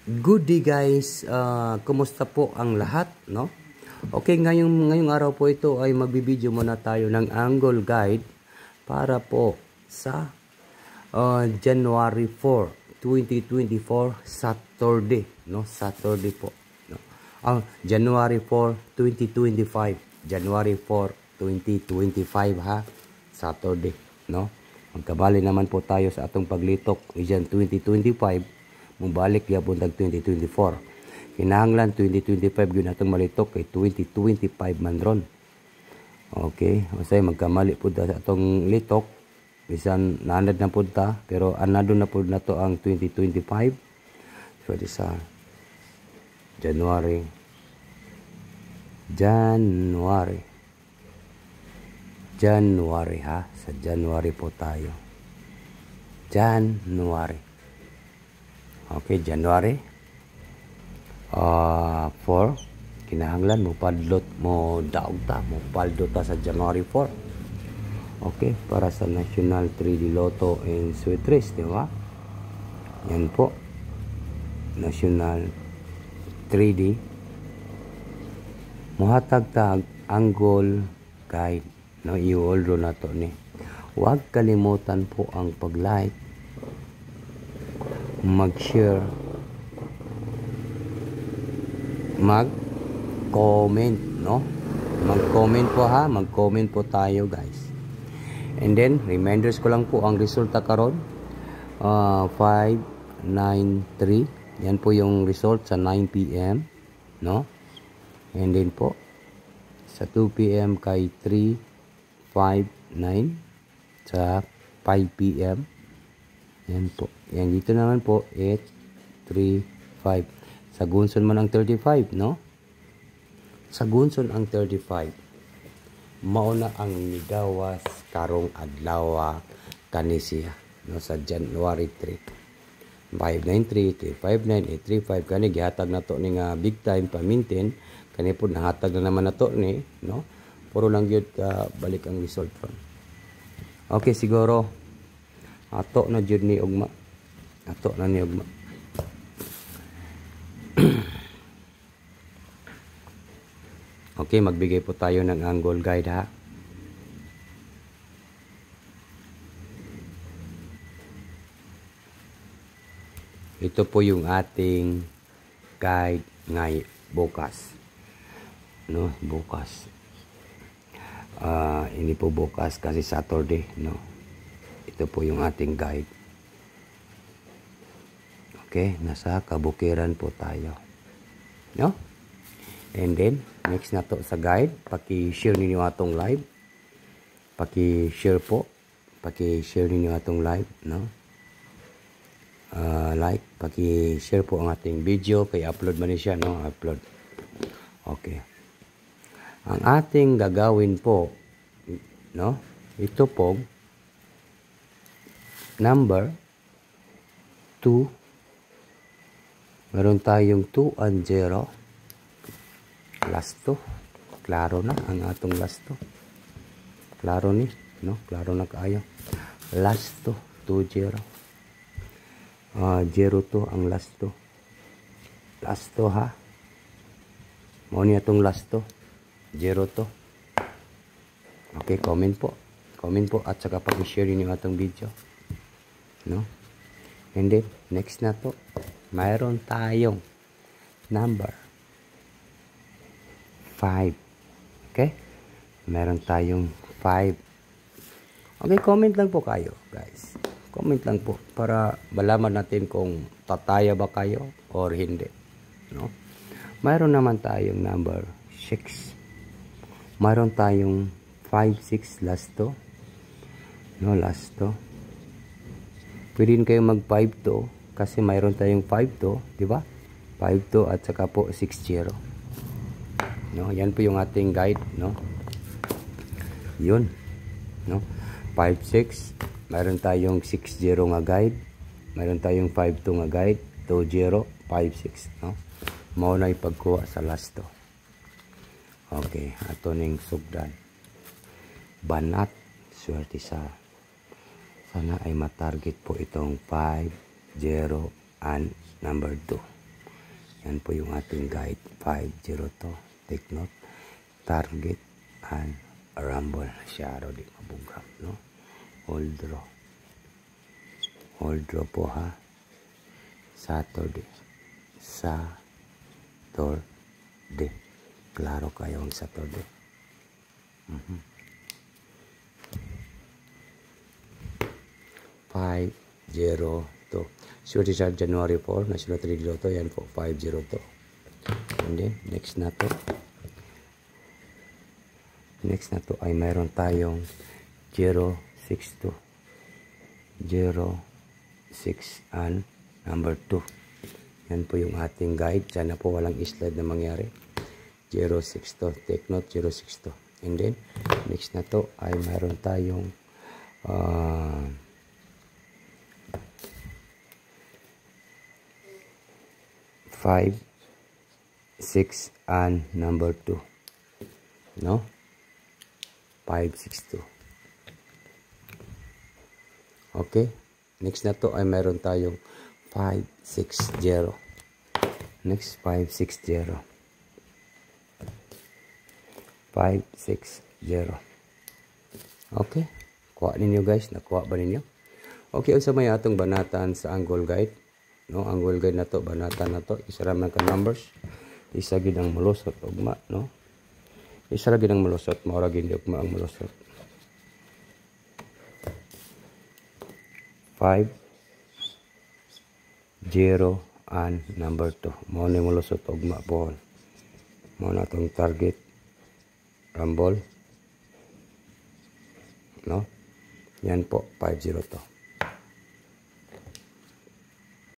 Good day guys, kumusta po ang lahat, no? Okay, ngayong araw po ito ay magbibideo muna tayo ng angle guide para po sa January 4, 2024 Saturday, no? Saturday po, no? January 4, 2025. January 4, 2025 ha, Saturday, no? Magkabali naman po tayo sa atong paglitok iyan 2025. Mubalik yapon tag 2024. Kinahanglan 2025 gyud atong malitok kay 2025 man ron. Okay, usay magkamali pud sa atong litok bisan naanad na pud ta pero anado na pud nato ang 2025. So sa January ha, sa January po tayo. January. Okay, January 4, kinahanglan mo padlot mo daog ta, mo paldot ta sa January 4. Okay, para sa National 3D Lotto and Sweet Race, di ba? Yan po, National 3D. Muhatag tag angle guide, no? I-oldo na to ni. Huwag kalimutan po ang pag-like, mag-share, mag-comment, no? Mag-comment po ha, mag-comment po tayo guys. And then, reminders ko lang po ang resulta karon. 593. Yan po yung result sa 9 PM, no? And then po, sa 2 PM kay 359. Sa 5 PM. Yan po. Yan dito naman po 835. Sa Gunson man ang 35, no? Sa Gunson ang 35. Mauna ang migawas karong adlaw kanisiya, no, sa January 3. 593, 359, 835 kani gihatag nato ni nga big time pamintin kani pud nahatag na naman nato ni, no? Puro lang gyud ka balik ang result ron. Okay, siguro ato na jud ni ugma. Ato na ni ugma. Okay, magbigay po tayo ng angle guide ha. Ito po yung ating guide ngay bukas. No, bukas. Hindi po bukas kasi Saturday, no. Ito po yung ating guide. Okay, nasa kabukiran po tayo, no? And then next na to sa guide, paki-share ninyo atong live. Paki-share po. Paki-share ninyo atong live, no? Like, paki-share po ang ating video kay upload man siya, no? Upload. Okay. Ang ating gagawin po, no? Ito po number 2. Meron tayong 2 and 0. Last 2. Klaro na ang atong last 2. Klaro ni, no? Klaro na kaayo. Last 2, 2 0. 0 2 ang last 2. Last 2 ha. Mao ni atong last 2. 0 2. Okay, comment po. Comment po at saka pag-share niyo atong video. No? And then next na to, mayroon tayong number 5. Okay? Meron tayong 5. Okay, comment lang po kayo, guys. Comment lang po para malaman natin kung tataya ba kayo or hindi, no? Mayroon naman tayong number 6. Mayroon tayong 5 6 last 2. No, last 2. Pwede din kayo mag 5 2 kasi mayroon tayong 5 2, di ba? 5 2 at saka po 6 0. No, yan po yung ating guide, no? Yun, no? 5 6, mayroon tayong 6 0 nga guide. Mayroon tayong 5 2 nga guide, 2 0, 5 6, no? Mao na ipagkuha sa last 2. Okay, ato ning sugdan. Banat, swerte sa sana ay matarget po itong 5 0 and number 2. Yan po yung ating guide. 502. Take note. Target and rumble. Shadow di mabugam, no? Hold draw. Hold draw po ha. Saturday. Saturday. Klaro kayo ang Saturday. 502. Swerte sa January 4. National Trade Lotto. Yan po. 502. And then, next na to. Next na to ay mayroon tayong 062. 06 and number 2. Yan po yung ating guide. Sana po walang slide na mangyari. 062. Take note, 062. And then, next na to ay mayroon tayong 5, 6 and number 2. No? 562. Okay? Next na to ay meron tayong 560. Next, 560. 560. Okay? Kuha ninyo guys. Nakuha ba ninyo? Okay, unsa may atong banatan sa angle guide. No, angle guide na to, banatan na to. Isa ra man ka numbers. Isa gid ang malusot ugma, no? Isa ra gid ang malusot, mao ra gid ugma ang malusot. 5 0 and number 2. Mao ni malusot ugma po. Mao na tong target rumble. No? Yan po 502.